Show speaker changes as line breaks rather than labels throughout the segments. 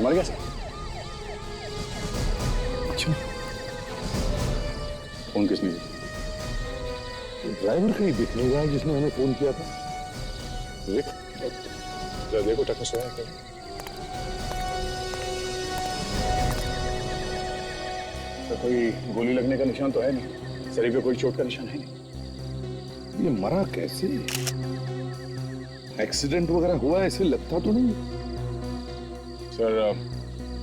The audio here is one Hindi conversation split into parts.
मर गया सर।
अच्छा,
फोन किसने किया?
ड्राइवर कहीं दिख नहीं रहा है जिसने हमें फोन किया था।
देखो टक्कर सोया क्या? सर कोई गोली लगने का निशान तो है नहीं, शरीर पे कोई चोट का निशान है नहीं।
ये मरा कैसे? एक्सीडेंट वगैरह हुआ ऐसे लगता तो नहीं।
सर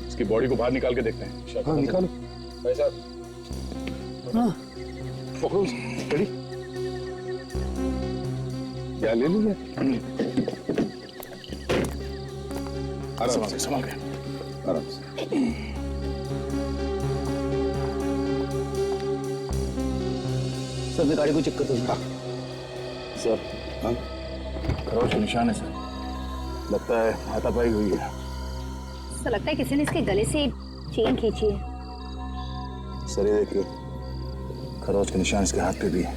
इसकी बॉडी को बाहर निकाल के देखते हैं।
हाँ निकालो
भाई साहब।
हाँ पकड़ो रेडी। क्या ले लीजिए? आराम से
संभाल के
आराम से।
सर मैं गाड़ी को चेक करता हूँ।
सर
हाँ
खरोच के निशान है सर, लगता है हाथापाई हुई है।
ऐसा लगता है किसी ने इसके गले से चेन खींची है।
सर ये देखिए खरोच के निशान इसके हाथ पे भी है।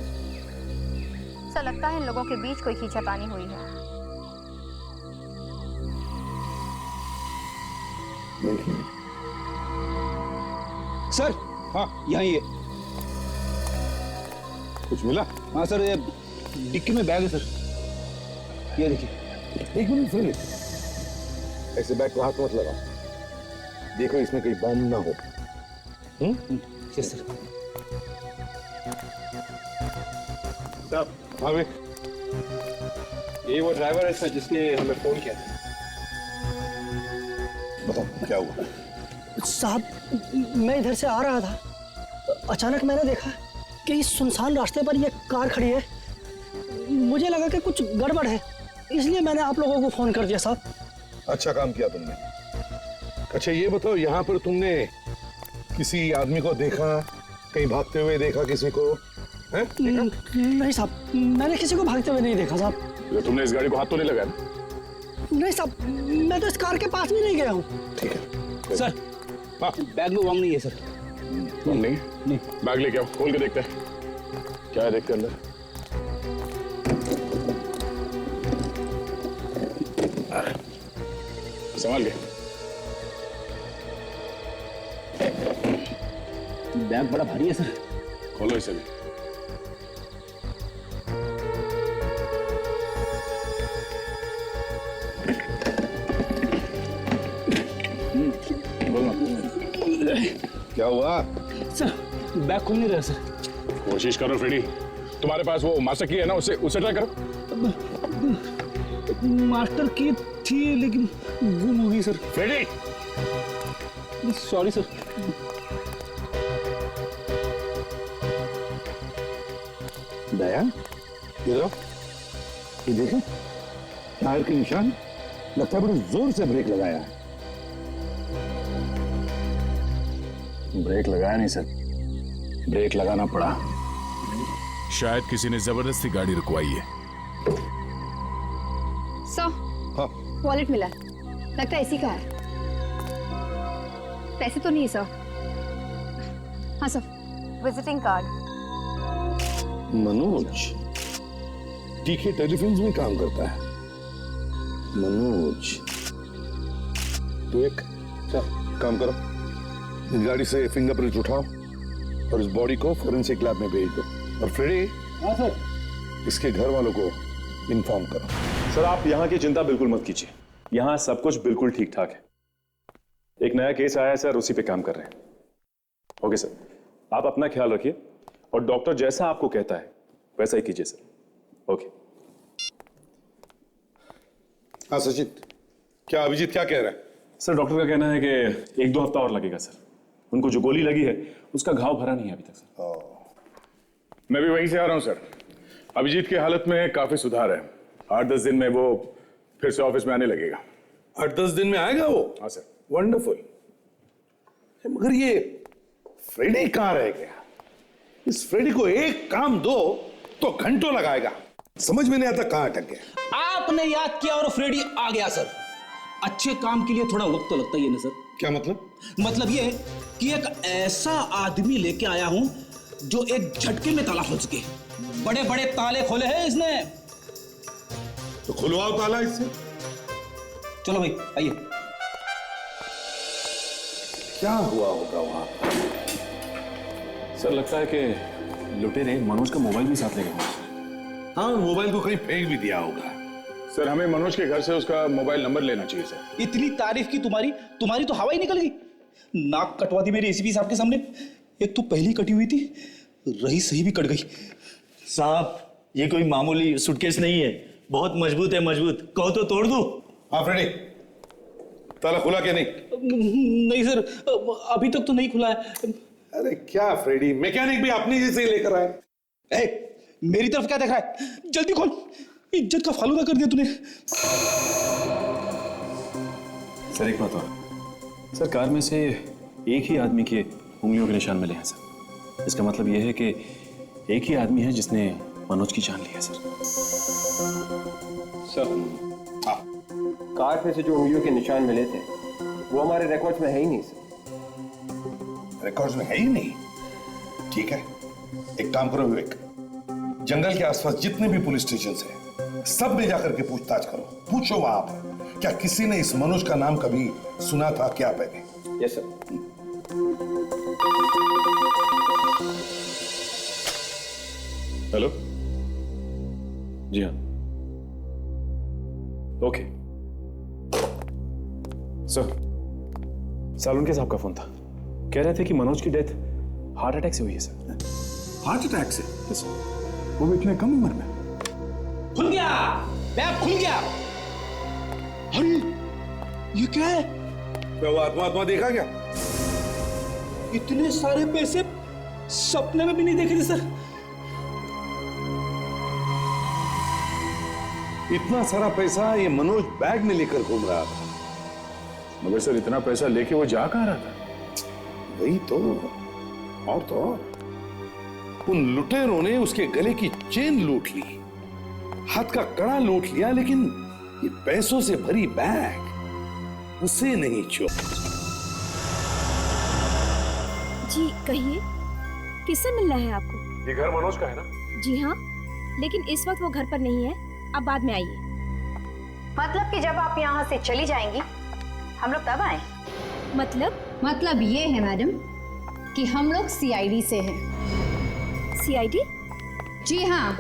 ऐसा लगता है इन लोगों के बीच कोई खींचातानी हुई है।
देखिए
सर
हाँ
यहाँ ये।
कुछ मिला?
हाँ सर ये डिक्की में बैग है सर, ये देखिए।
एक मिनट फ्रेंड, ऐसे बैग को हाथ मत लगाओ, देखो इसमें कहीं बम ना हो।
Yes sir.
साहब
हाँ भाई
ये वो ड्राइवर है सर जिसने हमें फोन किया था।
बताओ क्या हुआ?
साहब मैं इधर से आ रहा था, अचानक मैंने देखा कि इस सुनसान रास्ते पर ये कार खड़ी है। मुझे लगा कि कुछ गड़बड़ है, इसलिए मैंने आप लोगों को फोन कर दिया साहब।
अच्छा काम किया तुमने। अच्छा ये बताओ यहाँ पर तुमने किसी आदमी को देखा, कहीं भागते हुए देखा किसी को? हैं?
नहीं साहब, मैंने किसी को भागते हुए नहीं देखा साहब।
तो तुमने इस गाड़ी को हाथ तो नहीं लगाया ना?
नहीं साहब, मैं तो इस कार के पास भी नहीं गया हूँ।
ठीक है
सर
हाँ
बैग में बम नहीं है सर।
नहीं
नहीं।
बैग लेके आओ, खोल के देखते हैं क्या है, देखते अंदर। संभाल के।
बैग बड़ा भारी है सर।
खोलो इसे भी।
क्या हुआ?
सर बैग खुल नहीं रहा सर।
कोशिश करो फ्रेडी, तुम्हारे पास वो मास्टर की है ना, उससे ट्राई करो।
मास्टर की थी लेकिन गुम हो गई sir.
Freddy
sorry sir.
Daya ये लो, ये देखें टायर के निशान, लगता है बड़े जोर से ब्रेक लगाया है।
ब्रेक लगाया नहीं सर, ब्रेक लगाना पड़ा।
शायद किसी ने जबरदस्ती गाड़ी रुकवाई है।
सर
हाँ
वॉलेट मिला, लगता है इसी का है। पैसे तो नहीं सर। हाँ सर, विजिटिंग कार्ड।
मनोज टीके टेलीफिल्म्स में काम करता है। मनोज तो एक काम करो, इस गाड़ी से फिंगरप्रिंट उठाओ और इस बॉडी को फोरेंसिक लैब में भेज दो। और फ्रेडी
हाँ सर।
इसके घर वालों को इन्फॉर्म करो।
सर आप यहाँ की चिंता बिल्कुल मत कीजिए, यहाँ सब कुछ बिल्कुल ठीक ठाक है। एक नया केस आया है सर, उसी पे काम कर रहे हैं। ओके सर, आप अपना ख्याल रखिए और डॉक्टर जैसा आपको कहता है वैसा ही कीजिए सर। ओके।
हाँ सचिन, क्या अभिजीत क्या कह रहा है?
सर डॉक्टर का कहना है कि 1-2 हफ्ता और लगेगा सर। उनको जो गोली लगी है उसका घाव भरा नहीं है अभी तक सर।
मैं भी वहीं से आ रहा हूं सर। अभिजीत की हालत में काफी सुधार है, 8-10 दिन में वो फिर से ऑफिस में आने लगेगा।
8-10 दिन में आएगा वो?
हाँ सर।
वंडरफुल। मगर ये फ्रेडी कहाँ रह गया? इस फ्रेडी को एक काम दो तो घंटों लगाएगा, समझ में नहीं आता कहाँ अटक गया।
आपने याद किया और फ्रेडी आ गया सर। अच्छे काम के लिए थोड़ा वक्त तो लगता ही है ना सर।
क्या मतलब?
मतलब ये कि एक ऐसा आदमी लेके आया हूं जो एक झटके में ताला खोल सके। बड़े बड़े ताले खोले हैं इसने।
तो खुलवाओ ताला इससे।
चलो भाई आइए।
क्या हुआ होगा वहां?
सर लगता है कि लुटेरे मनोज का मोबाइल भी साथ ले गए।
हाँ, मोबाइल को कहीं फेंक भी दिया होगा।
सर हमें मनोज के घर से उसका मोबाइल नंबर लेना चाहिए सर।
इतनी तारीफ की तुम्हारी तुम्हारी तो हवा ही निकल गई। नाक कटवा दी मेरे एसीपी साहब के सामने। एक तो पहली कटी हुई थी, रही सही भी कट गई।
साहब ये कोई मामूली सूटकेस नहीं है, बहुत मजबूत है, मजबूत। कहो तो तोड़ दूं?
हाँ फ्रेडी, ताला खुला क्या नहीं?
नहीं सर, अभी तक तो नहीं खुला है।
अरे क्या फ्रेडी, मैकेनिक भी अपनी जैसे ही लेकर आए।
ए, मेरी तरफ क्या देख रहा है? जल्दी खोल, इज्जत का फालूदा कर दिया तूने।
सर एक बात और, सर कार में से एक ही आदमी के उंगलियों के निशान मिले हैं सर। इसका मतलब यह है कि एक ही आदमी है जिसने मनोज की जान ली है सर।
सर कार पे से जो उंगलियों के निशान मिले थे वो हमारे रिकॉर्ड्स में है ही नहीं सर।
रिकॉर्ड्स में है ही नहीं? ठीक है, एक काम करो विवेक, जंगल के आसपास जितने भी पुलिस स्टेशन हैं सब में जाकर के पूछताछ करो। पूछो वहां पर क्या किसी ने इस मनोज का नाम कभी सुना था क्या पहले?
Yes sir.
हेलो, जी हाँ, ओके सर। सालुनके साहब का फोन था, कह रहे थे कि मनोज की डेथ हार्ट अटैक से हुई है सर।
हार्ट अटैक से?
Yes sir.
वो भी इतने कम उम्र में?
खुल गया, बैग खुल गया। अरे ये क्या है?
वो आत्मा देखा क्या?
इतने सारे पैसे सपने में भी नहीं देखे थे सर।
इतना सारा पैसा ये मनोज बैग में लेकर घूम रहा था।
मगर सर इतना पैसा लेके वो जा कहाँ रहा था?
वही तो, और तो और, उन लुटेरों ने उसके गले की चेन लूट ली, हाथ का कड़ा लूट लिया, लेकिन ये पैसों से भरी बैग उसे नहीं छोड़ा।
जी कहिए, किससे मिलना है आपको?
ये घर मनोज का है ना?
जी हाँ, लेकिन इस वक्त वो घर पर नहीं है, आप बाद में आइए।
मतलब कि जब आप यहाँ से चली जाएंगी हम लोग तब आए?
मतलब
ये है मैडम कि हम लोग सीआईडी से हैं।
सीआईडी?
जी हाँ,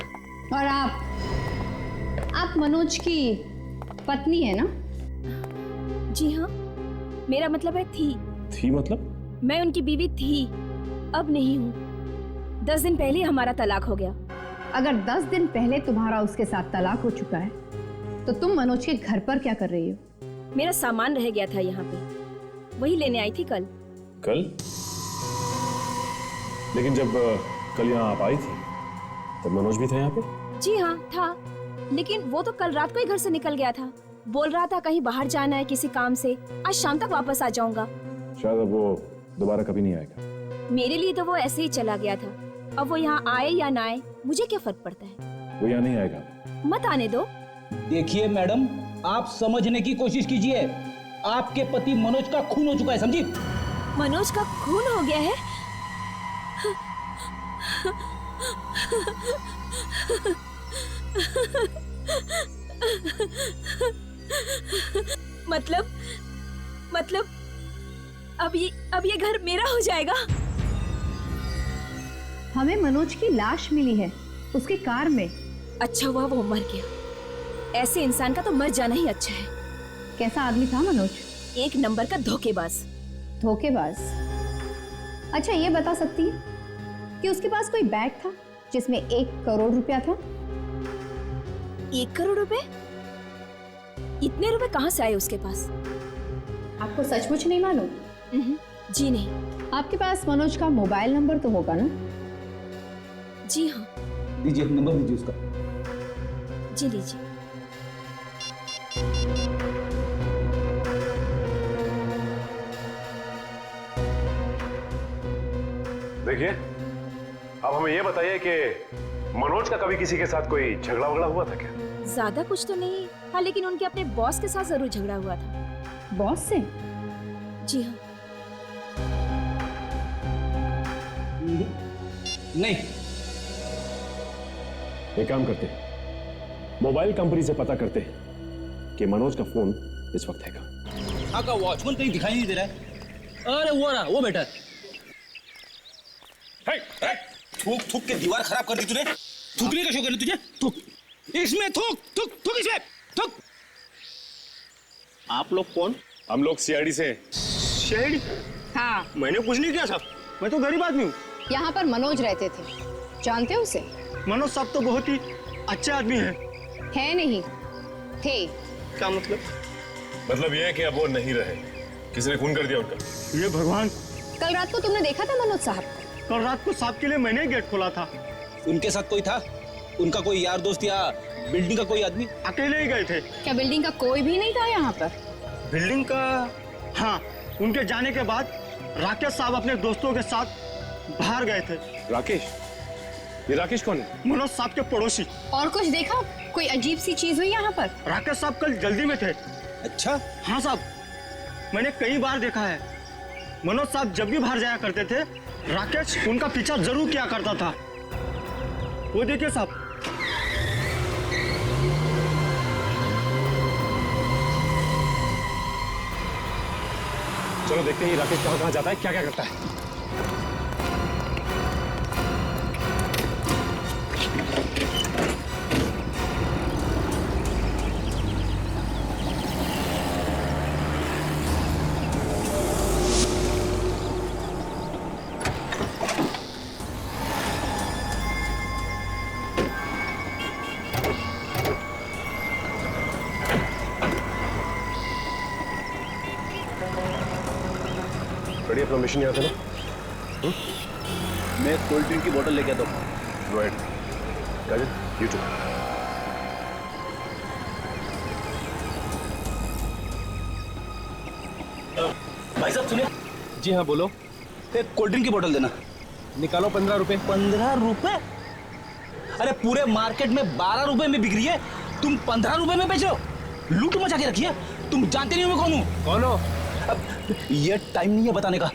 और आप मनोज की पत्नी है ना?
जी हाँ, मेरा मतलब है
थी मतलब?
मैं उनकी बीवी थी, अब नहीं हूँ। 10 दिन पहले हमारा तलाक हो गया।
अगर 10 दिन पहले तुम्हारा उसके साथ तलाक हो चुका है तो तुम मनोज के घर पर क्या कर रही हो?
मेरा सामान रह गया था यहाँ पे, वही लेने आई थी कल।
कल? लेकिन जब कल यहाँ आप आई थी तब मनोज भी था यहाँ पे?
जी हाँ था, लेकिन वो तो कल रात को ही घर से निकल गया था। बोल रहा था कहीं बाहर जाना है किसी काम से, आज शाम तक वापस आ जाऊंगा।
शायद अब वो दोबारा कभी नहीं आएगा।
मेरे लिए तो वो ऐसे ही चला गया था, अब वो यहाँ आए या ना आए मुझे क्या फर्क पड़ता है।
वो यहाँ नहीं आएगा।
मत आने दो।
देखिए मैडम, आप समझने की कोशिश कीजिए, आपके पति मनोज का खून हो चुका है, समझी?
मनोज का खून हो गया है? मतलब अब ये घर मेरा हो जाएगा?
हमें मनोज की लाश मिली है उसकी कार में।
अच्छा हुआ वो मर गया, ऐसे इंसान का तो मर जाना ही अच्छा है।
कैसा आदमी था मनोज?
एक नंबर का धोखेबाज।
धोखेबाज? अच्छा ये बता सकती है कि उसके पास कोई बैग था जिसमें 1 करोड़ रुपया था?
1 करोड़ रुपए? इतने रुपए कहाँ से आए उसके पास?
आपको सचमुच नहीं मालूम?
जी नहीं।
आपके पास मनोज का मोबाइल नंबर तो होगा ना?
जी हाँ।
दीजिए नंबर, दीजिए उसका।
जी लीजिए।
देखिए, अब हमें ये बताइए कि मनोज का कभी किसी के साथ कोई झगड़ा वगड़ा हुआ था क्या?
ज्यादा कुछ तो नहीं, हाँ लेकिन उनके अपने बॉस के साथ जरूर झगड़ा हुआ था।
बॉस से?
जी हाँ।
नहीं।
एक काम करते हैं, मोबाइल कंपनी से पता करते हैं कि मनोज का फोन इस वक्त है कहाँ।
हाँ का वॉचमैन कहीं दिखाई नहीं दे रहा है। अरे वो रहा, वो बेटा। थूक थूक के दीवार खराब कर दी तूने। थूकने का शौक है ना तुझे? थूक इसमें, थूक थूक थूक इसमें, थूक। आप लोग कौन?
हम लोग सीआईडी से।
शेड?
हाँ,
मैंने कुछ नहीं किया साहब, मैं तो गरीब आदमी हूँ।
यहाँ पर मनोज रहते थे, जानते हो उसे?
मनोज साहब तो बहुत ही अच्छे आदमी हैं।
है नहीं, थे।
क्या मतलब?
मतलब ये है कि अब वो नहीं रहे, किसी ने खून कर दिया उनका।
ये भगवान,
कल रात को तुमने देखा था मनोज साहब को?
कल रात को साहब के लिए मैंने गेट खोला था।
उनके साथ कोई था? उनका कोई यार दोस्त या बिल्डिंग का कोई आदमी?
अकेले ही गए थे।
क्या बिल्डिंग का कोई भी नहीं था यहाँ पर?
बिल्डिंग का, हाँ, उनके जाने के बाद राकेश साहब अपने दोस्तों के साथ बाहर गए थे।
राकेश? ये राकेश कौन है?
मनोज साहब के पड़ोसी।
और कुछ देखा? कोई अजीब सी चीज हुई यहाँ पर?
राकेश साहब कल जल्दी में थे।
अच्छा?
हाँ साहब, मैंने कई बार देखा है, मनोज साहब जब भी बाहर जाया करते थे, राकेश उनका पीछा जरूर किया करता था। वो देखिए साहब।
चलो देखते हैं राकेश कहाँ कहाँ जाता है, क्या क्या करता है। बढ़िया परमिशन यहाँ था ना?
मैं कोल्ड ड्रिंक की बोतल लेके आता हूँ।
Right, Kajal, you too.
भाई साहब सुनिए।
जी हाँ बोलो।
एक कोल्ड ड्रिंक की बोतल देना।
निकालो 15 रुपए।
15 रुपए? अरे पूरे मार्केट में 12 रुपए में बिक रही है, तुम 15 रुपए में बेच रहे हो? लूट मचा के रखी है। तुम जानते नहीं हो मैं कौन हूँ?
कौन हो?
अब ये टाइम नहीं है बताने का,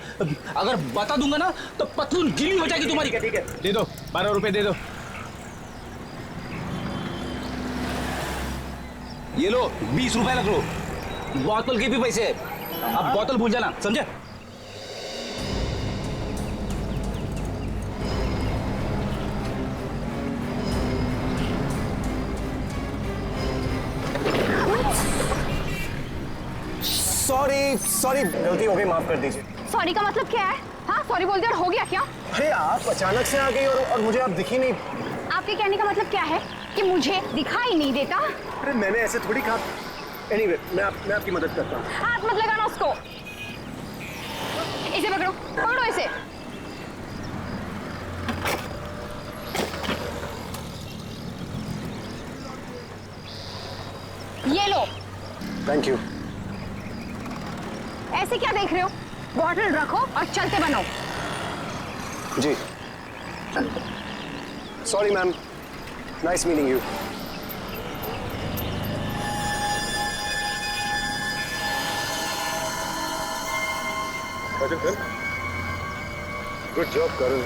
अगर बता दूंगा ना तो पतलून गीली हो जाएगी तुम्हारी।
ठीक है दे दो, 12 रुपए दे दो।
ये लो 20 रुपए रख लो, बोतल के भी पैसे। अब बोतल भूल जाना, समझे?
सॉरी, गलती हो गई, माफ कर दीजिए।
सॉरी का मतलब क्या है? हाँ, सॉरी बोल दिया और हो गया क्या?
अरे आप अचानक से आ गई और मुझे आप दिखी नहीं।
आपके कहने का मतलब क्या है कि मुझे दिखाई नहीं देता?
अरे मैंने ऐसे थोड़ी कहा। एनीवे, मैं आपकी मदद करता हूँ।
हाथ मत लगाना उसको। इसे पकड़ो, पकड़ो इसे। ये लो।
Thank you.
ऐसे क्या देख रहे हो? बॉटल रखो और चलते बनो।
जी। Sorry ma'am, nice meeting you.
Good job Karan.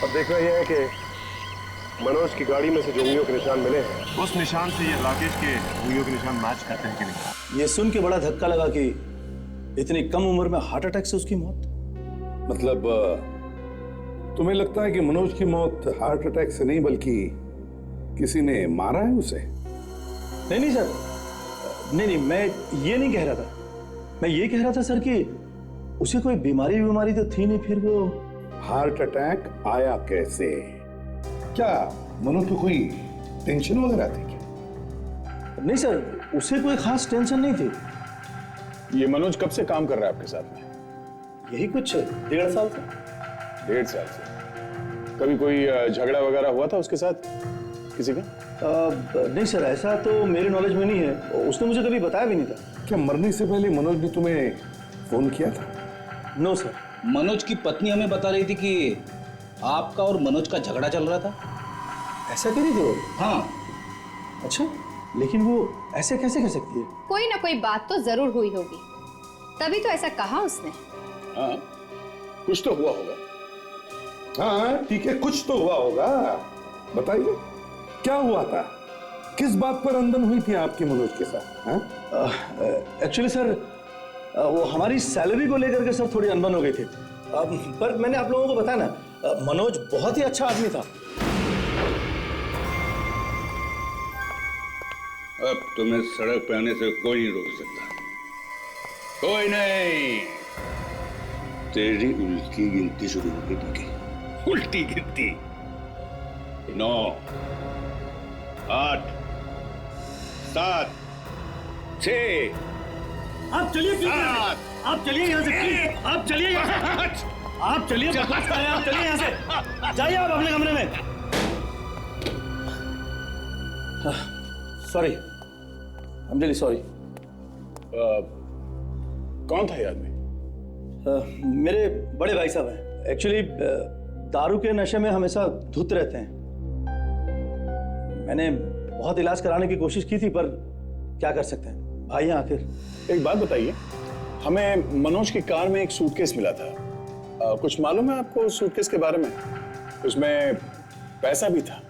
अब देखना यह है कि मनोज की गाड़ी में से जो उंगलियों के निशान मिले हैं,
उस निशान से ये राकेश के उंगलियों के निशान मैच करते हैं कि नहीं।
ये सुन के बड़ा धक्का लगा कि इतनी कम उम्र में हार्ट अटैक से उसकी मौत।
मतलब तुम्हें लगता है कि मनोज की मौत हार्ट अटैक से नहीं बल्कि किसी ने मारा है उसे?
नहीं सर, नहीं, मैं ये नहीं कह रहा था। मैं ये कह रहा था सर कि उसे कोई बीमारी तो थी नहीं, फिर वो
हार्ट अटैक आया कैसे? क्या मनोज को कोई टेंशन वगैरह थी क्या?
नहीं सर, उसे कोई खास टेंशन नहीं थी।
ये मनोज कब से काम कर रहा है आपके साथ में?
यही कुछ 1.5 साल से।
1.5 साल से? कभी कोई झगड़ा वगैरह हुआ था उसके साथ किसी का?
नहीं सर, ऐसा तो मेरे नॉलेज में नहीं है। उसने मुझे कभी बताया भी नहीं था।
क्या मरने से पहले मनोज ने तुम्हें फोन किया था?
No sir.
मनोज की पत्नी हमें बता रही थी कि आपका और मनोज का झगड़ा चल रहा था।
ऐसा कह रही थी वो?
हाँ।
अच्छा, लेकिन वो ऐसे कैसे कह सकती है?
कोई ना कोई बात तो जरूर हुई होगी, तभी तो ऐसा कहा उसने।
हाँ, कुछ तो हुआ होगा।
हाँ ठीक है, कुछ तो हुआ होगा। बताइए क्या हुआ था? किस बात पर अनबन हुई थी आपकी मनोज के साथ? हाँ?
एक्चुअली सर, वो हमारी सैलरी को लेकर के सर थोड़ी अनबन हो गई थी। पर मैंने आप लोगों को बताया ना, मनोज बहुत ही अच्छा आदमी था।
अब तुम्हें सड़क पे आने से कोई नहीं रोक सकता, कोई नहीं। तेरी उल्टी गिनती शुरू होगी। ठीक, उल्टी गिनती। 9, 8, 7, 6।
आप चलिए, आप चलिए यहाँ से, आप चलिए यहाँ से, आप चलिए, आप चलिए यहाँ से, जाइए आप अपने कमरे में। Sorry, I am really sorry.
कौन था ये आदमी?
मेरे बड़े भाई साहब हैं। एक्चुअली दारू के नशे में हमेशा धुत रहते हैं। मैंने बहुत इलाज कराने की कोशिश की थी, पर क्या कर सकते हैं भाई हैं आखिर।
एक बात बताइए, हमें मनोज की कार में एक सूटकेस मिला था, कुछ मालूम है आपको सूटकेस के बारे में? उसमें पैसा भी था।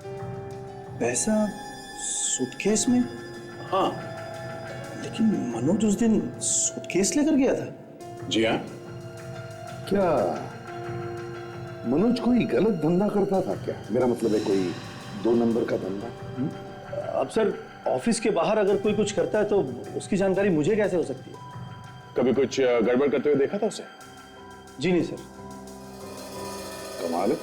पैसा सूटकेस में?
हाँ।
लेकिन मनोज उस दिन सूटकेस लेकर गया था।
जी हाँ।
क्या मनोज कोई गलत धंधा करता था क्या? मेरा मतलब है कोई 2 नंबर का धंधा।
अब सर, ऑफिस के बाहर अगर कोई कुछ करता है तो उसकी जानकारी मुझे कैसे हो सकती है?
कभी कुछ गड़बड़ करते हुए देखा था उसे?
जी नहीं सर।
कमाल है,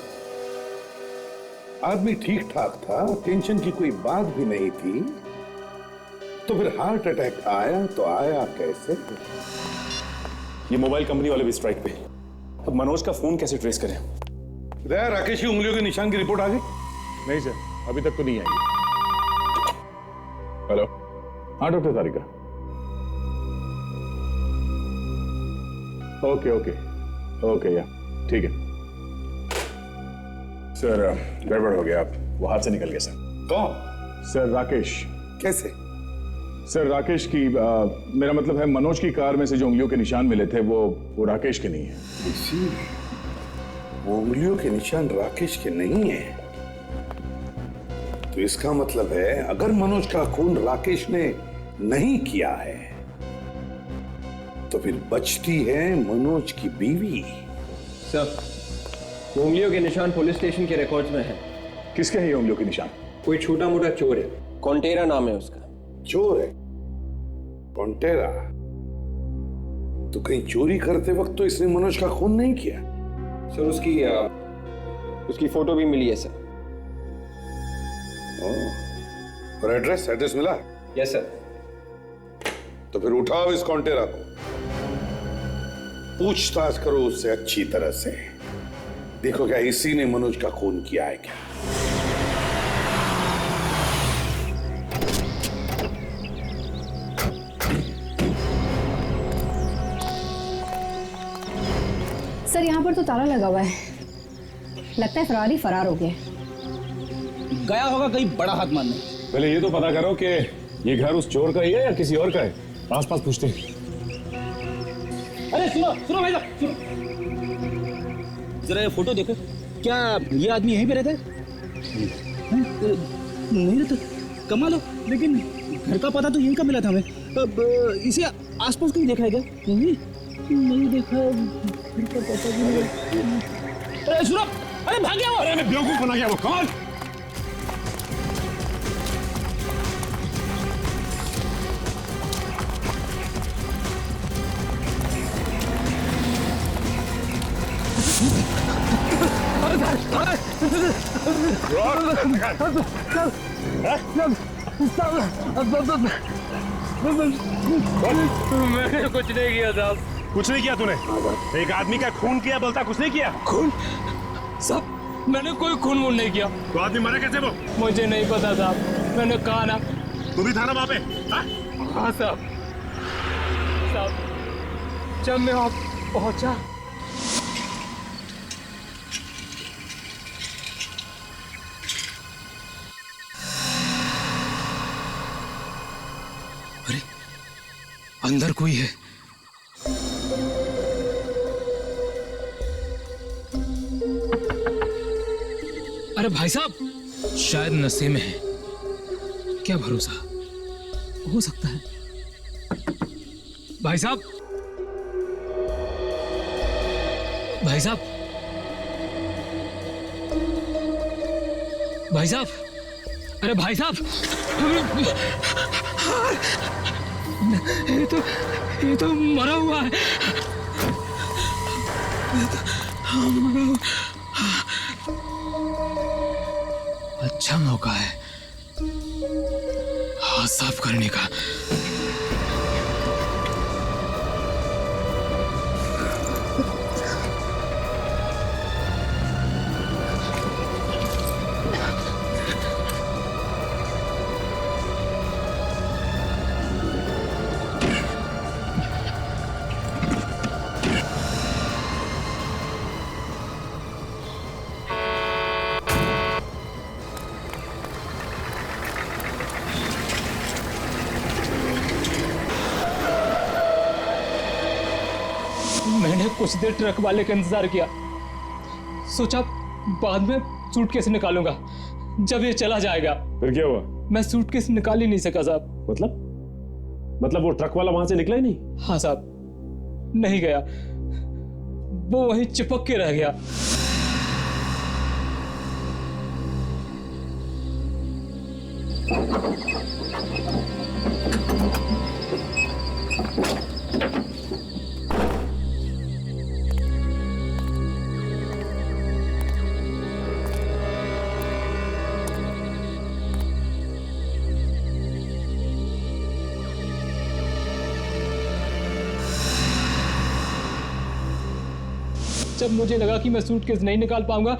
आदमी ठीक ठाक था, टेंशन की कोई बात भी नहीं थी, तो फिर हार्ट अटैक आया तो आया कैसे?
ये मोबाइल कंपनी वाले भी स्ट्राइक पे। अब मनोज का फोन कैसे ट्रेस करें?
राकेश की उंगलियों के निशान की रिपोर्ट आ गई?
नहीं सर, अभी तक तो नहीं आई। हेलो, हाँ डॉक्टर तारिका। ओके ओके ओके, या ठीक है सर। गड़बड़ हो गया, आप वो हाथ से निकल गया सर।
कौन?
सर राकेश।
कैसे?
सर राकेश की मेरा मतलब है मनोज की कार में से जो उंगलियों के निशान मिले थे वो राकेश के नहीं है।
इसी वो उंगलियों के निशान राकेश के नहीं है, तो इसका मतलब है अगर मनोज का खून राकेश ने नहीं किया है तो फिर बचती है मनोज की बीवी।
सर, उंगलियों के निशान पुलिस स्टेशन के रिकॉर्ड्स में है।
किसके हैं ये उंगलियों के निशान?
कोई छोटा मोटा चोर है, कॉन्टेरा नाम है उसका।
चोर है? कॉन्टेरा? तो कहीं चोरी करते वक्त तो इसने मनोज का खून नहीं किया?
सर उसकी फोटो भी मिली है सर।
और एड्रेस मिला?
Yes sir.
तो फिर उठाओ इस कॉन्टेरा को, पूछताछ करो उससे अच्छी तरह से, देखो क्या इसी ने मनोज का खून किया है क्या।
सर यहाँ पर तो ताला लगा हुआ है, लगता है फरारी फरार हो गया।
गया होगा कहीं बड़ा हाथ मारने।
पहले ये तो पता करो कि ये घर उस चोर का ही है या किसी और का है। पास पास पूछते हैं।
अरे सुनो सुनो भाई साहब, सुनो जरा ये फोटो देखो, क्या ये आदमी यहीं पे रहता है? नहीं रहता, कमाल हो। लेकिन घर का पता तो यहीं का मिला था हमें। अब इसे आसपास कहीं देखा है क्या? नहीं देखा, घर का पता भी नहीं। अरे सुनो, अरे भाग गया वो।
अरे मैं बेवकूफ बना गया वो। कौन?
मैंने कुछ नहीं किया साहब।
कुछ नहीं किया तूने? एक आदमी का खून किया, बोलता कुछ नहीं किया।
खून? साहब मैंने कोई खून वून नहीं किया।
तो आदमी मरा कैसे वो?
मुझे नहीं पता साहब, मैंने कहा ना।
तू भी था ना वहां पे?
हाँ साहब। जब मैं वहां पहुंचा
अंदर कोई है। अरे भाई साहब, शायद नशे में है, क्या भरोसा, हो सकता है। भाई साहब भाई साहब, भाई साहब, अरे भाई साहब, ये तो मरा हुआ है। अच्छा मौका है हाथ साफ करने का। मैंने कुछ देर ट्रक वाले का इंतजार किया, सोचा बाद में सूटकेस निकालूंगा जब ये चला जाएगा।
फिर क्या हुआ?
मैं सूटकेस निकाल ही नहीं सका साहब।
मतलब वो ट्रक वाला वहां से निकला ही नहीं?
हाँ साहब, नहीं गया, वो वहीं चिपक के रह गया। जब मुझे लगा कि मैं सूटकेस नहीं निकाल पाऊंगा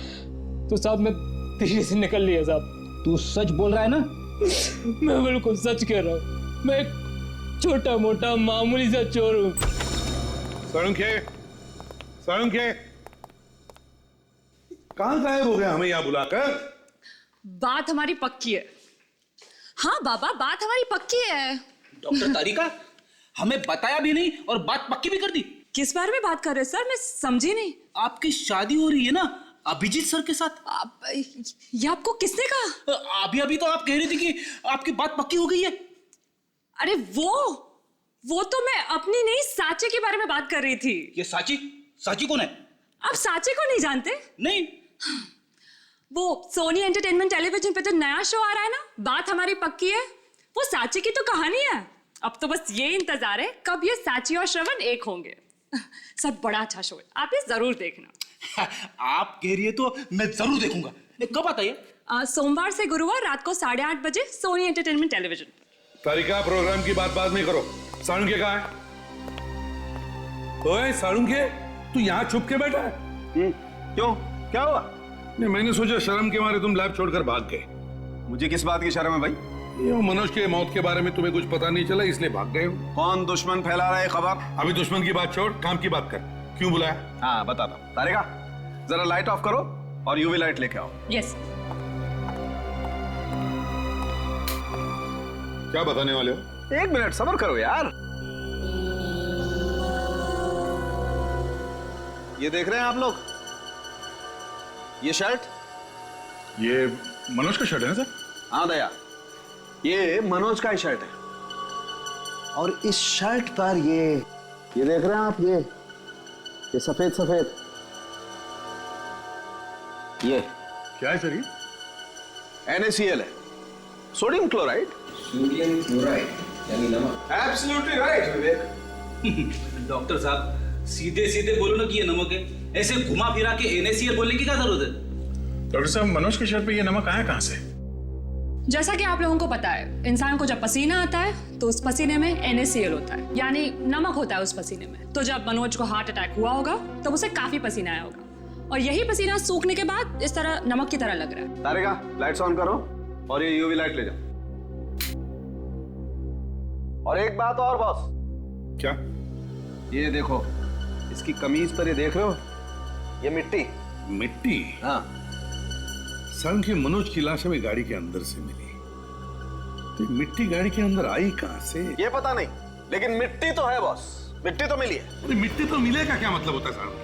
तो साहब मैं धीरे से निकल लिया साहब।
तू सच बोल रहा है ना?
मैं बिल्कुल सच कह रहा हूँ, मैं एक छोटा मोटा मामूली सा चोर हूँ।
साळुंखे, कहाँ गायब हो गया हमें यहाँ बुलाकर?
बात हमारी पक्की है। हाँ बाबा, बात हमारी पक्की है।
डॉक्टर तारिका, हमें बताया भी नहीं और बात पक्की भी कर दी।
किस बारे में बात कर रहे हैं सर? मैं समझी नहीं।
आपकी शादी हो रही है ना अभिजीत सर के साथ।
ये आपको किसने कहा?
अभी तो आप कह रही थी कि आपकी बात पक्की हो गई है।
अरे वो तो मैं अपनी नहीं साची के बारे में बात कर रही थी।
ये साची कौन है?
आप साची को नहीं जानते?
नहीं।
वो सोनी एंटरटेनमेंट टेलीविजन पे तो नया शो आ रहा है ना, बात हमारी पक्की है। वो साची की तो कहानी है। अब तो बस ये इंतजार है कब ये साची और श्रवण एक होंगे। सर बड़ा अच्छा शो है, आप ये जरूर देखना।
आप कह रही है तो मैं जरूर देखूंगा। कब आता है?
सोमवार से गुरुवार रात को 8:30 बजे सोनी एंटरटेनमेंट टेलीविजन।
तारिका, प्रोग्राम की बात बाद में करो। साळुंखे कहाँ है? ओए साळुंखे, तू यहाँ छुप के बैठा है?
क्यों, क्या हुआ?
नहीं, मैंने सोचा शर्म के मारे तुम लैब छोड़कर भाग गए।
मुझे किस बात की शर्म है भाई?
ये मनोज के मौत के बारे में तुम्हें कुछ पता नहीं चला इसलिए भाग गए हो।
कौन दुश्मन फैला रहा है खबर?
अभी दुश्मन की बात छोड़, काम की बात कर। क्यों बुलाया?
हाँ बताता हूँ। तारिका, जरा लाइट ऑफ करो और यूवी लाइट लेके आओ।
यस।
क्या बताने वाले हो?
1 मिनट सब्र करो यार। ये देख रहे हैं आप लोग, ये शर्ट?
ये मनोज का शर्ट है ना सर?
हाँ दया, ये मनोज का ही शर्ट है। और इस शर्ट पर ये देख रहे हैं आप, ये सफेद सफेद, ये
क्या है सर? ये
NaCl है, सोडियम क्लोराइड।
सोडियम क्लोराइड यानी नमक।
एब्सोल्युटली राइट विवेक।
डॉक्टर साहब सीधे सीधे बोलो ना कि ये नमक है, ऐसे घुमा फिरा के NaCl बोलने की क्या जरूरत है?
डॉक्टर साहब, मनोज के शर्ट पे ये नमक आया कहाँ से?
जैसा कि आप लोगों को पता है, इंसान को जब पसीना आता है तो उस पसीने में NaCl होता है, यानी नमक होता है उस पसीने में। तो जब मनोज को हार्ट अटैक हुआ होगा तब उसे काफी पसीना आया होगा, और यही पसीना सूखने के बाद इस तरह नमक की तरह लग रहा है।
तारिका, लाइट्स ऑन करो और ये यूवी लाइट ले जाओ। और एक बात और बॉस।
क्या?
ये देखो, इसकी कमीज पर ये देख रहे हो, ये मिट्टी।
मिट्टी?
हाँ।
साळुंखे, मनोज की लाश हमें गाड़ी के अंदर से मिली, तो मिट्टी गाड़ी के अंदर आई कहां से?
ये पता नहीं, लेकिन मिट्टी तो है बॉस, मिट्टी तो मिली है।
अरे मिट्टी तो मिलेगा, क्या मतलब होता है साळुंखे?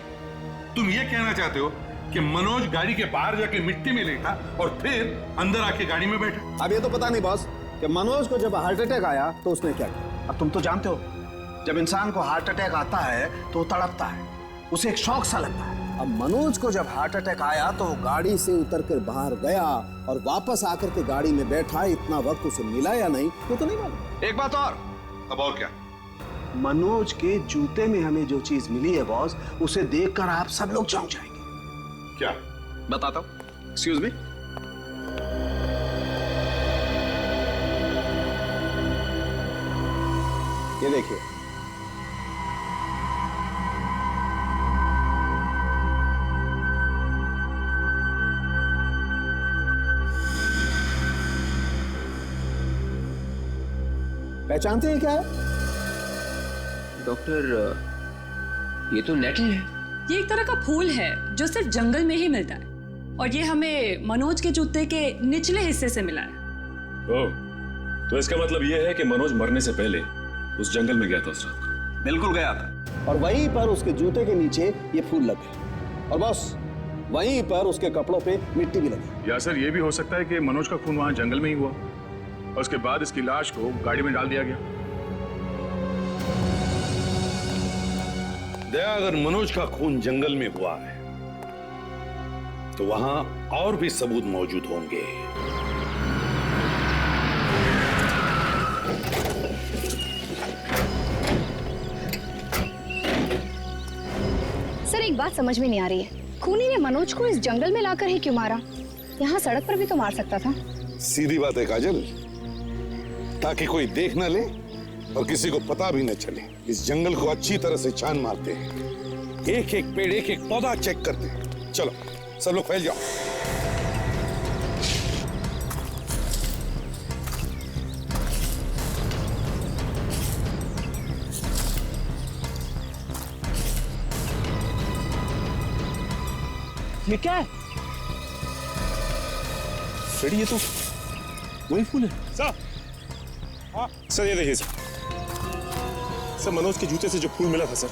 तुम ये कहना चाहते हो कि मनोज गाड़ी के बाहर जाके मिट्टी में लेटा और फिर अंदर आके गाड़ी में बैठा?
अब ये तो पता नहीं बॉस कि मनोज को जब हार्ट अटैक आया तो उसने क्या किया। अब तुम तो जानते हो, जब इंसान को हार्ट अटैक आता है तो वो तड़पता है, उसे एक शॉक सा लगता है। अब मनोज को जब हार्ट अटैक आया तो वो गाड़ी से उतर कर बाहर गया और वापस आकर के गाड़ी में बैठा। इतना वक्त उसे मिला या नहीं वो तो नहीं मालूम।
एक बात और। अब और क्या?
मनोज के जूते में हमें जो चीज मिली है बॉस, उसे देखकर आप सब लोग चौंक जाएंगे।
क्या?
बताता हूं। Excuse me. ये देखिए, पहचानते हैं क्या है?
डॉक्टर, ये तो नेटल है।
ये एक तरह का फूल है जो सिर्फ जंगल में ही मिलता है और ये हमें मनोज के जूते के निचले हिस्से से मिला है।
ओह, तो इसका मतलब ये है कि मनोज मरने से पहले उस जंगल में गया था उस रात को।
बिल्कुल गया था और वहीं पर उसके जूते के नीचे ये फूल लगे और बस वहीं पर उसके कपड़ों पे मिट्टी भी लगी।
या सर ये भी हो सकता है कि मनोज का खून वहां जंगल में ही हुआ और उसके बाद इसकी लाश को गाड़ी में डाल दिया गया।
दया, अगर मनोज का खून जंगल में हुआ है तो वहां और भी सबूत मौजूद होंगे।
सर एक बात समझ में नहीं आ रही है, खूनी ने मनोज को इस जंगल में लाकर ही क्यों मारा? यहाँ सड़क पर भी तो मार सकता था।
सीधी बात है काजल, ताकि कोई देख न ले और किसी को पता भी न चले। इस जंगल को अच्छी तरह से छान मारते हैं, एक एक पेड़ एक एक पौधा चेक करते हैं। चलो सब लोग फैल जाओ।
ये क्या है?
फ्रेडी, ये तो वही फूल है। सर, हाँ सर, ये देखिए सर, मनोज के जूते से जो फूल मिला था सर,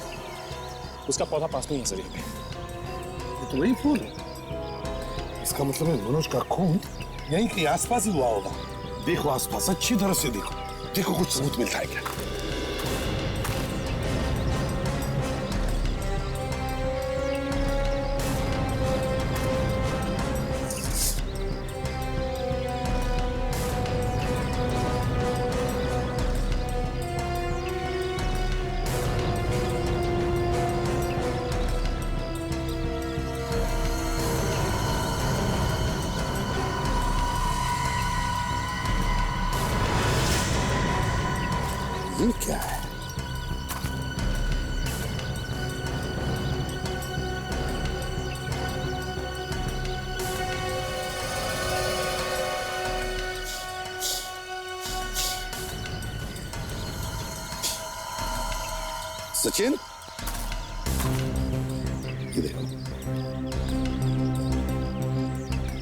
उसका पौधा पास में ही है सर।
ये तो वही फूल है। इसका मतलब है मनोज का खून यहीं के आसपास ही हुआ होगा। देखो आसपास, अच्छी तरह से देखो, देखो कुछ सबूत मिलता है क्या। ये क्या है? सचिन, ये देखो।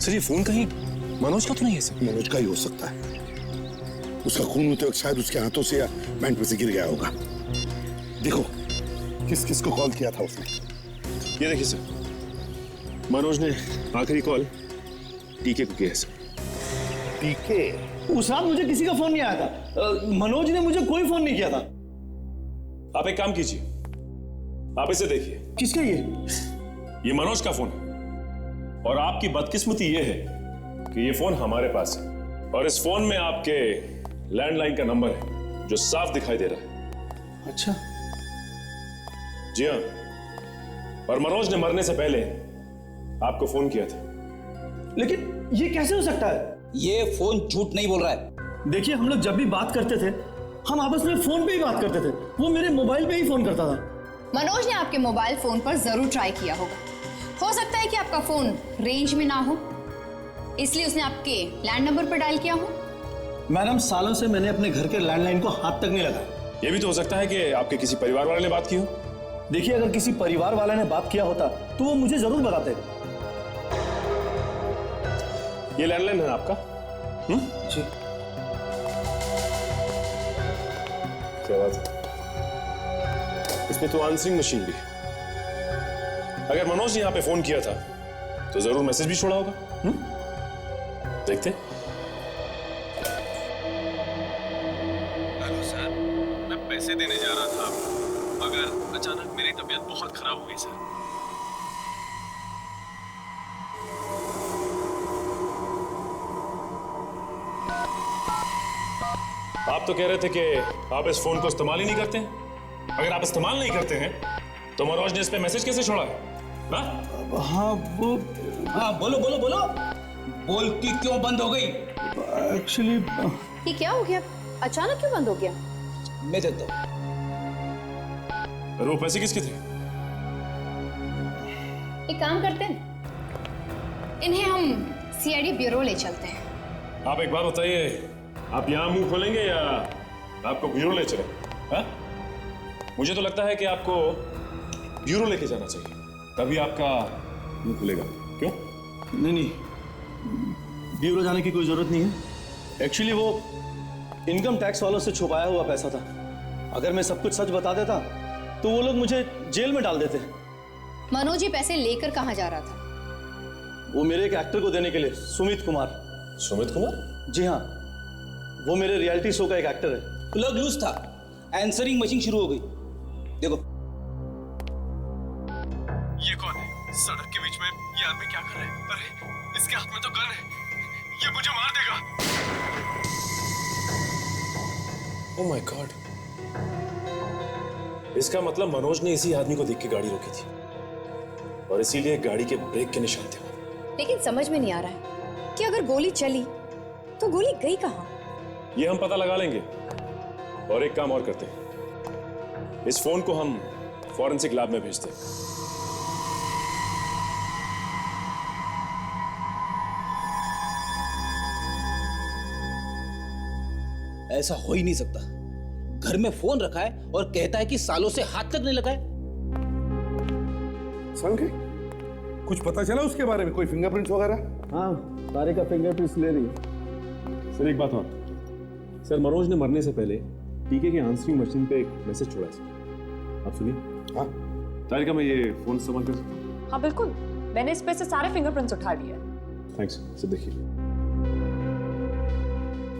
सर ये फोन कहीं मनोज का तो नहीं है सर?
मनोज का ही हो सकता है। उसका खून होते वक्त शायद उसके हाथों से या बैंड पे से गिर गया होगा। देखो किस किस को कॉल किया था उसने।
ये देखिए सर, मनोज ने आखिरी कॉल टीके को किया है सर।
टीके?
उस रात मुझे किसी का फोन नहीं आया था। मनोज ने मुझे कोई फोन नहीं किया था।
आप एक काम कीजिए, आप इसे देखिए।
किसका
ये मनोज का फोन है और आपकी बदकिस्मती ये है कि ये फोन हमारे पास है और इस फोन में आपके लैंडलाइन का नंबर है जो साफ दिखाई दे रहा है।
अच्छा।
जी हाँ, और मनोज ने मरने से पहले आपको फोन किया था।
लेकिन ये कैसे हो सकता है?
ये फोन झूठ नहीं बोल रहा है।
देखिए, हम लोग जब भी बात करते थे हम आपस में फोन पे ही बात करते थे। वो मेरे मोबाइल पे ही फोन करता था।
मनोज ने आपके मोबाइल फोन पर जरूर ट्राई किया होगा। हो सकता है कि आपका फोन रेंज में ना हो, इसलिए उसने आपके लैंड नंबर पर डायल किया हो।
मैडम, सालों से मैंने अपने घर के लैंडलाइन को हाथ तक नहीं लगाया।
यह भी तो हो सकता है कि आपके किसी परिवार वाले ने बात की हो।
देखिए, अगर किसी परिवार वाले ने बात किया होता तो वो मुझे जरूर बताते।
ये लैंडलाइन है आपका?
जी।
क्या बात है, इसमें तो आंसरिंग मशीन भी है। अगर मनोज ने यहां पे फोन किया था तो जरूर मैसेज भी छोड़ा होगा। देखते।
हेलो सर, मैं पैसे देने जा रहा था आपको, मगर अचानक मेरी तबीयत बहुत खराब हो गई सर।
आप तो कह रहे थे कि आप इस फोन को इस्तेमाल ही नहीं करते हैं। अगर आप इस्तेमाल नहीं करते हैं तो मनोज ने इस पे मैसेज कैसे छोड़ा?
हाँ वो, हाँ बोलो बोलो बोलो, बोलती क्यों बंद हो गई? एक्चुअली
ये क्या हो गया, अचानक क्यों बंद हो गया?
मैं देता हूँ।
वो पैसे किसके थे?
एक काम करते हैं, इन्हें हम सीआईडी ब्यूरो ले चलते हैं।
आप एक बात बताइए, आप यहाँ मुंह खोलेंगे या आपको ब्यूरो ले चले? हाँ? मुझे तो लगता है कि आपको ब्यूरो लेके जाना चाहिए, तभी आपका मुंह खुलेगा। क्यों?
नहीं, ब्यूरो जाने की कोई जरूरत नहीं है। एक्चुअली वो इनकम टैक्स वालों से छुपाया हुआ पैसा था। अगर मैं सब कुछ सच बता देता तो वो लोग मुझे जेल में डाल देते।
मनोज ये पैसे लेकर कहाँ जा रहा था?
वो मेरे एक एक्टर को देने के लिए, सुमित कुमार।
सुमित कुमार?
जी हाँ, वो मेरे रियलिटी शो का एक एक्टर है। प्लग लूज था, आंसरिंग मशीन शुरू हो गई। देखो
ये कौन है? सड़क के बीच में ये आदमी क्या कर रहा है? अरे इसके हाथ में तो गन है, ये मुझे मार देगा।
ओह माय गॉड, इसका मतलब मनोज ने इसी आदमी को देख के गाड़ी रोकी थी और इसीलिए गाड़ी के ब्रेक के निशान थे।
लेकिन समझ में नहीं आ रहा है कि अगर गोली चली तो गोली गई कहाँ?
ये हम पता लगा लेंगे। और एक काम और करते हैं, इस फोन को हम फॉरेंसिक लैब में भेजते हैं।
ऐसा हो ही नहीं सकता। घर में फोन रखा है और कहता है कि सालों से हाथ तक नहीं लगाए।
संगे कुछ पता चला उसके बारे में? कोई फिंगरप्रिंट्स वगैरह?
हाँ, सारे का फिंगरप्रिंट्स ले रही है।
सर एक बात और, सर मनोज ने मरने से पहले टीके के आंसरिंग मशीन पे एक मैसेज छोड़ा है। आप सुनिए।
हाँ
तारिका, मैं ये फोन इस्तेमाल कर सकता हूँ?
हाँ बिल्कुल, मैंने इस पे से सारे फिंगरप्रिंट्स उठा लिए।
थैंक्स। सर देखिए,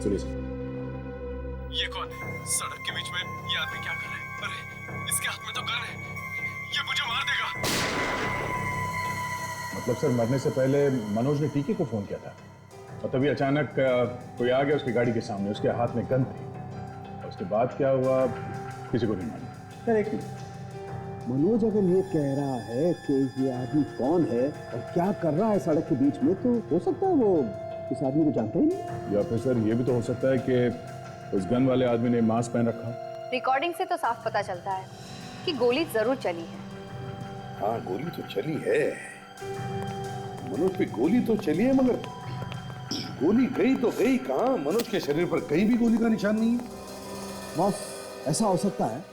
सुनिए सर।
ये कौन है? सड़क के बीच में ये आदमी क्या कर रहा है? अरे इसके हाथ में तो गन है, ये मुझे मार देगा।
मतलब सर मरने से पहले मनोज ने टीके को फोन किया था और तभी अचानक कोई आ गया उसकी गाड़ी के सामने, उसके हाथ में गन थी और उसके बाद क्या हुआ किसी को नहीं मालूम।
यार एक मिनट, मनोज अगर ये कह रहा है कि ये आदमी कौन है और क्या कर रहा है सड़क के बीच में, तो हो सकता है वो इस आदमी को जानता ही नहीं।
या फिर सर ये भी तो हो सकता है कि उस गन वाले आदमी ने मास्क पहन रखा।
रिकॉर्डिंग से तो साफ पता चलता है कि गोली जरूर चली है।
हाँ गोली तो चली है, मनोज पे गोली तो चली है, मगर गोली गई तो गई कहाँ? मनोज के शरीर पर कहीं भी गोली का निशान नहीं है।
बॉस, ऐसा हो सकता है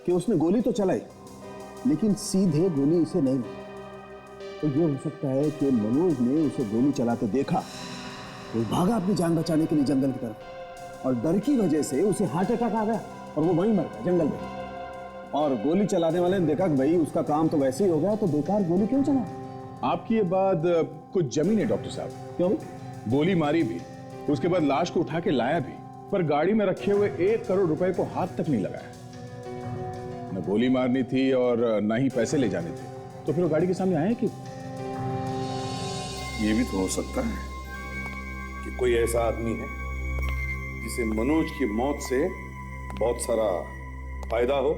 कि उसने गोली तो चलाई लेकिन सीधे गोली उसे नहीं लगी। तो ये हो सकता है कि मनोज ने उसे गोली चलाते देखा, वो भागा अपनी जान बचाने के लिए जंगल की तरफ और डर की वजह से उसे हार्ट अटैक आ गया और वो वहीं मर गया जंगल में। और गोली चलाने वाले ने देखा कि भाई उसका काम तो वैसे ही हो गया, तो बेकार गोली क्यों चला?
आपकी ये बात कुछ जमी नहीं डॉक्टर साहब।
क्यों?
गोली मारी भी, उसके बाद लाश को उठा के लाया भी, पर गाड़ी में रखे हुए 1 करोड़ रुपए को हाथ तक नहीं लगाया। न गोली मारनी थी और न ही पैसे ले जाने थे, तो फिर वो गाड़ी के सामने आए कि?
ये भी तो हो सकता है कि कोई ऐसा आदमी है जिसे मनोज की मौत से बहुत सारा फायदा हो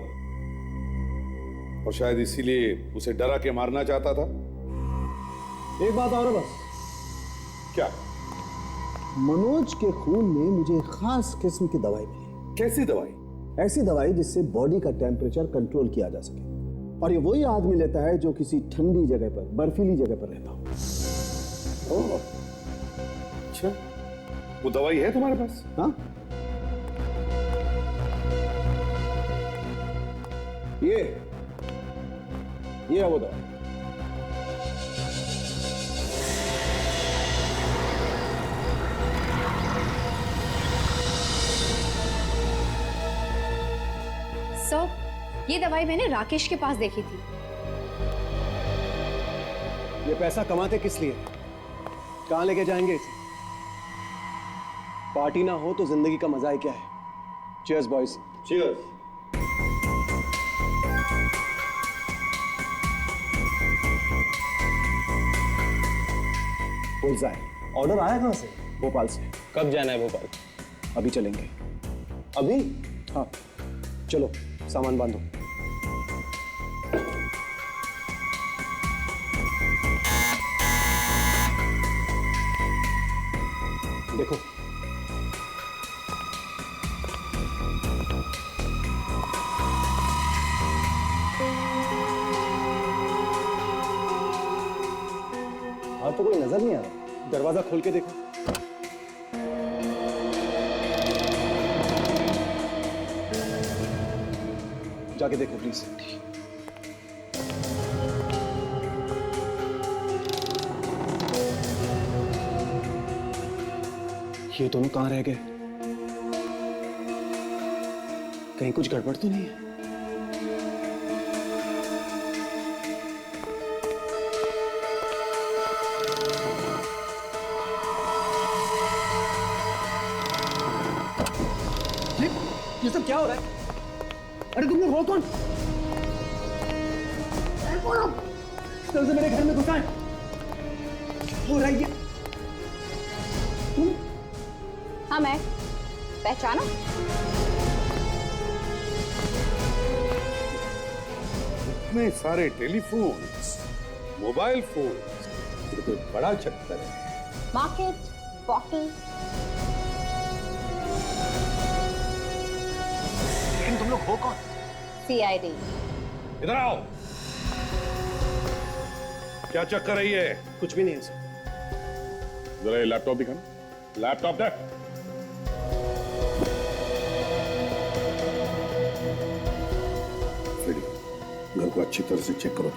और शायद इसीलिए उसे डरा के मारना चाहता था।
एक बात और है बस।
क्या?
मनोज के खून में मुझे एक खास किस्म की दवाई मिली।
कैसी दवाई?
ऐसी दवाई जिससे बॉडी का टेम्परेचर कंट्रोल किया जा सके, और ये वही आदमी लेता है जो किसी ठंडी जगह पर, बर्फीली जगह पर रहता हो।
ओह, अच्छा, वो दवाई है तुम्हारे पास?
हाँ, ये है वो दवाई।
सर, ये दवाई मैंने राकेश के पास देखी थी।
ये पैसा कमाते किस लिए? कहां लेके जाएंगे इसे? पार्टी ना हो तो जिंदगी का मजा ही क्या है? Cheers boys. चीयर्स। ऑर्डर आया कहां से? भोपाल से।
कब जाना है भोपाल?
अभी चलेंगे। अभी? हाँ, चलो सामान बांधो। देखो, हाँ तो कोई नजर नहीं आ रहा। दरवाजा खोल के देखो। जाके देखो प्लीज। ये दोनों कहां रह गए? कहीं कुछ गड़बड़ तो नहीं है? ये सब क्या हो रहा है? अरे तुम लोग हो कौन? कल से मेरे घर में घुसा है। क्या हो रहा है ये? तुम?
हाँ मैं। पहचानो?
इतने सारे टेलीफोन्स, मोबाइल फोन्स, ये तो बड़ा चक्कर है।
Market, bottle.
लेकिन तुम लोग हो कौन?
CID।
इधर आओ। क्या चक्कर है ये?
कुछ भी नहीं है सर।
जरा ये लैपटॉप दिखाना। लैपटॉप देख।
घर को अच्छी तरह से चेक करो।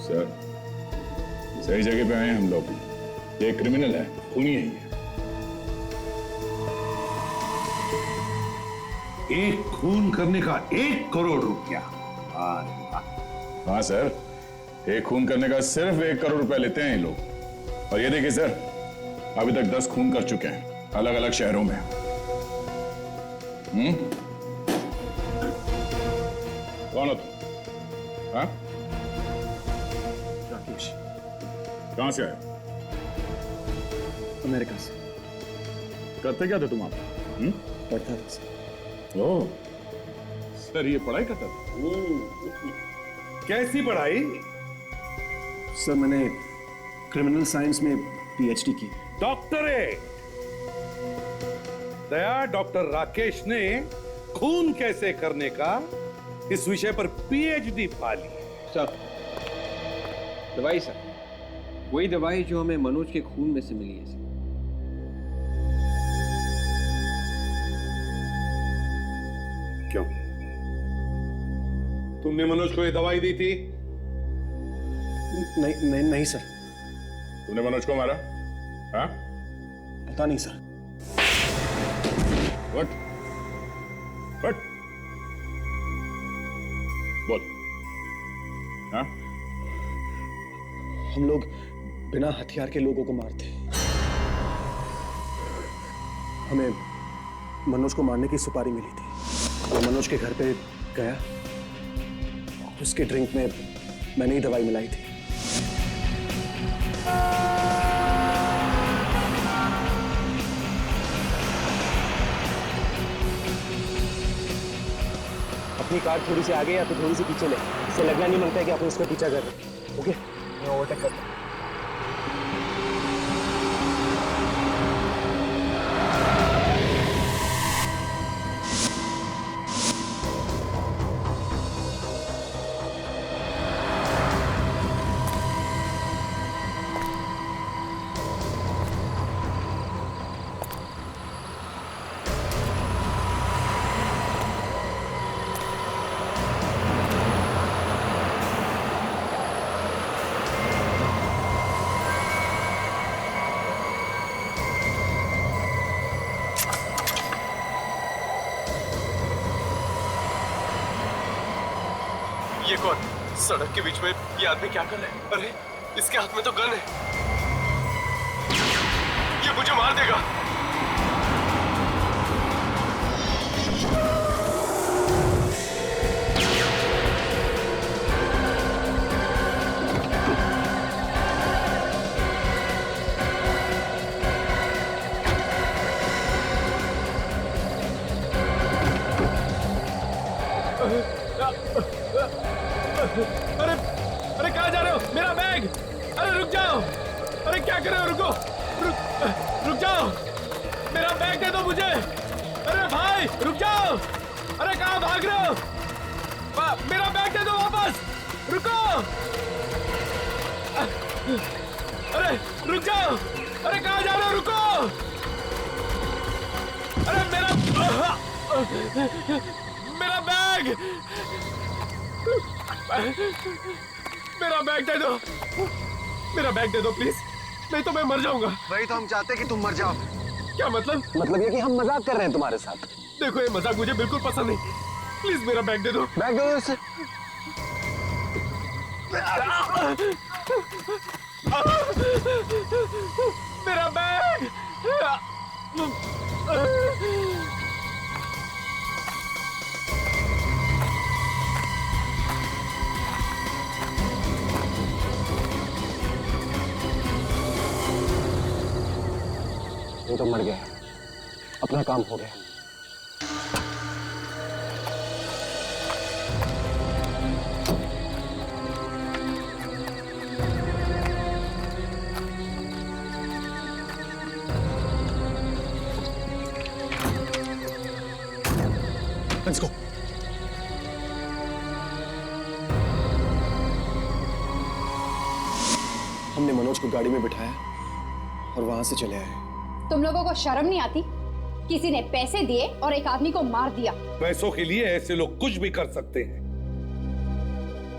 सर, सही जगह पे आए हैं हम लोग। ये क्रिमिनल है, खूनी है ये।
एक खून करने का 1 करोड़ रुपया।
हाँ सर, एक खून करने का सिर्फ 1 करोड़ रुपए लेते हैं ये लोग। और ये देखिए सर, अभी तक 10 खून कर चुके हैं अलग अलग शहरों में। कौन हो तुम? हाँ?
राकेश।
कहां से आए?
अमेरिका से।
करते क्या थे तुम आप?
पढ़ता था सर।
ओह, सर ये पढ़ाई करता था?
कैसी पढ़ाई?
सर मैंने क्रिमिनल साइंस में PhD की।
डॉक्टरेट। दया, डॉक्टर राकेश ने खून कैसे करने का इस विषय पर PhD पा ली।
सर, दवाई सर, वही दवाई जो हमें मनोज के खून में से मिली है सर।
क्यों? तुमने मनोज को ये दवाई दी थी?
नहीं सर।
तुमने मनोज को मारा? हाँ?
पता नहीं सर।
What? बोल। हाँ?
हम लोग बिना हथियार के लोगों को मारते। हमें मनोज को मारने की सुपारी मिली थी। मैं मनोज के घर पे गया, उसके ड्रिंक में मैंने ही दवाई मिलाई थी। अपनी कार थोड़ी सी आगे या तो थोड़ी सी पीछे ले, इससे लगना नहीं मांगता है कि आप उसका पीछा कर रहे हैं। ओके, मैं ओवरटेक करता हूं।
ये कौन? सड़क के बीच में ये आदमी क्या कर रहा है? अरे इसके हाथ में तो गन है। ये मुझे मार देगा। अरे अरे कहाँ जा रहे हो? मेरा बैग! अरे रुक जाओ! अरे क्या कर रहे हो? रुको! रुक जाओ! मेरा बैग दे दो मुझे! अरे भाई रुक जाओ! अरे कहाँ भाग रहे हो? मेरा बैग दे दो वापस! रुको! अरे रुक जाओ! अरे कहाँ जा रहे हो? रुको! अरे मेरा बैग! मेरा बैग दे दो! मेरा बैग दे दो प्लीज, नहीं तो मैं मर जाऊंगा।
वही तो हम चाहते कि तुम मर जाओ।
क्या मतलब?
मतलब ये कि हम मजाक कर रहे हैं तुम्हारे साथ।
देखो ये मजाक मुझे बिल्कुल पसंद नहीं। प्लीज मेरा बैग दे दो।
बैग दे दो इसे।
मेरा बैग!
ये तो मर गया, अपना काम हो गया।
Let's go.
हमने मनोज को गाड़ी में बिठाया और वहां से चले आए।
तुम लोगों को शर्म नहीं आती? किसी ने पैसे दिए और एक आदमी को मार दिया।
पैसों के लिए ऐसे लोग कुछ भी कर सकते हैं।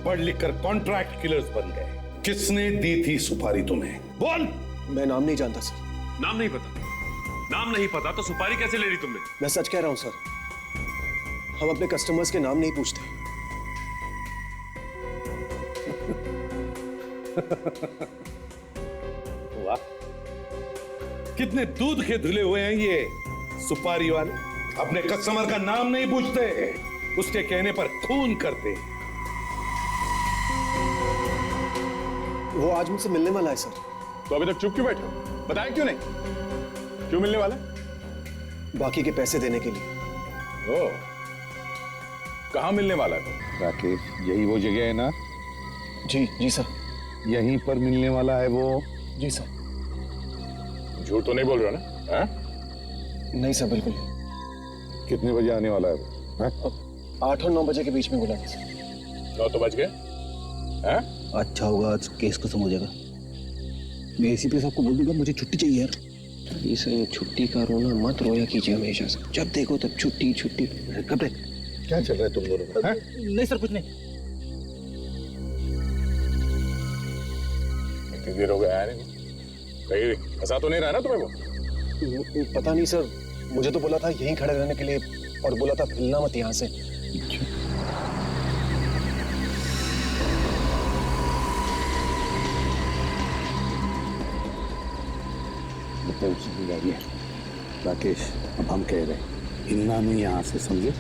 पढ़ लिख कर कॉन्ट्रैक्ट किलर्स बन गए। किसने दी थी सुपारी तुम्हें? बोल।
मैं नाम नहीं जानता सर।
नाम नहीं पता? नाम नहीं पता तो सुपारी कैसे ले ली तुमने?
मैं सच कह रहा हूं सर, हम अपने कस्टमर्स के नाम नहीं पूछते।
वाह, कितने दूध के धुले हुए हैं ये सुपारी वाले। अपने कस्टमर का नाम नहीं पूछते, उसके कहने पर खून करते।
वो आज मुझसे मिलने वाला है सर।
तो अभी तक चुप क्यों बैठे हो? बताया क्यों नहीं? क्यों मिलने वाला?
बाकी के पैसे देने के लिए।
ओ, कहाँ मिलने वाला है?
राकेश, यही वो जगह है ना?
जी सर।
यहीं पर मिलने वाला है वो?
जी सर।
झूठ तो नहीं बोल रहा ना? हाँ?
नहीं सर, बिल्कुल।
कितने बजे आने वाला है वो?
8 और 9 बजे के बीच में बुलाना सर।
9 तो बज गए। हाँ?
अच्छा होगा, आज केस खत्म हो जाएगा। मैं एसीपी साहब को बोल दूंगा मुझे छुट्टी चाहिए यार।
इस छुट्टी का रोना मत रोया कीजिए हमेशा से। जब देखो तब छुट्टी छुट्टी।
कब रे?
क्या चल रहा है तुम दोनों में?
नहीं सर, कुछ नहीं।
इतनी देर हो गया आया नहीं। कहीं ऐसा तो नहीं रहा ना तुम्हें वो?
पता नहीं सर, मुझे तो बोला था यहीं खड़े रहने के लिए और बोला था हिलना मत यहाँ से।
राकेश, अब हम कह रहे हैं हिलना नहीं यहाँ से, समझे?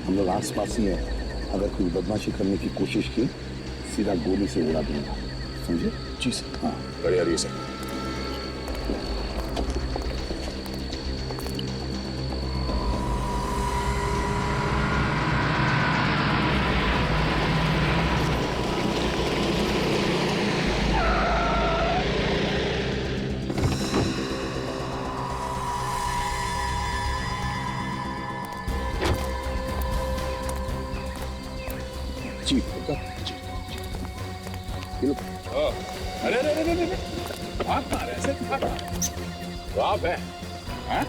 हम लोग आस पास ही हैं। अगर कोई बदमाशी करने की कोशिश की, सीधा गोली से उड़ा दूंगा, समझे?
जी सर।
हाँ,
बढ़िया रही सर।
जी,
अरे अरे अरे अरे, आप कहाँ रहे? ऐसे तो आप हैं? हाँ?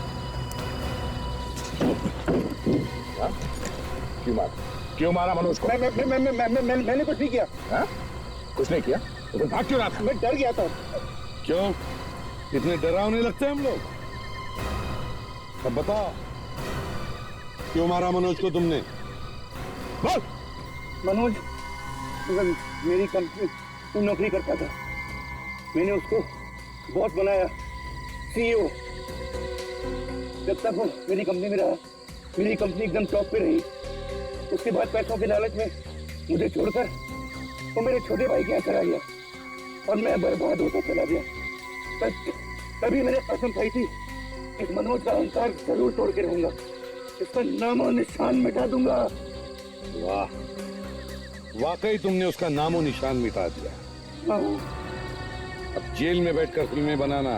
क्यों मारा मनोज को?
मैंने कुछ नहीं किया।
हाँ? कुछ नहीं किया? तो फिर भाग क्यों रहा था?
मैं डर गया था।
क्यों? इतने डरावने लगते हैं हम लोग? अब बताओ, क्यों मारा मनोज को तुमने?
बोल।
मनोज मेरी कंपनी में नौकरी करता था। मैंने उसको बॉस बनाया, सीईओ। जब तक वो मेरी कंपनी में रहा, मेरी कंपनी एकदम टॉप पे रही। उसके बाद पैसों के लालच में मुझे छोड़कर वो मेरे छोटे भाई के यहाँ चला गया और मैं बर्बाद होता चला गया। तभी मैंने कसम खाई थी, इस मनोज का अहंकार जरूर तोड़ के रहूंगा, इसका नाम और निशान मिटा दूंगा।
वाह वाकई तुमने उसका नामो निशान मिटा दिया। अब जेल में बैठकर फिल्में बनाना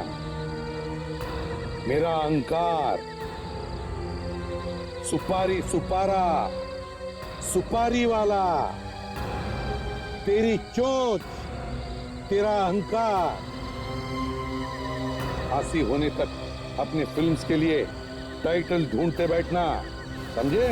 मेरा अहंकार, सुपारी सुपारा, सुपारी वाला, तेरी चोंच, तेरा अहंकार, फांसी होने तक अपने फिल्म्स के लिए टाइटल ढूंढते बैठना, समझे?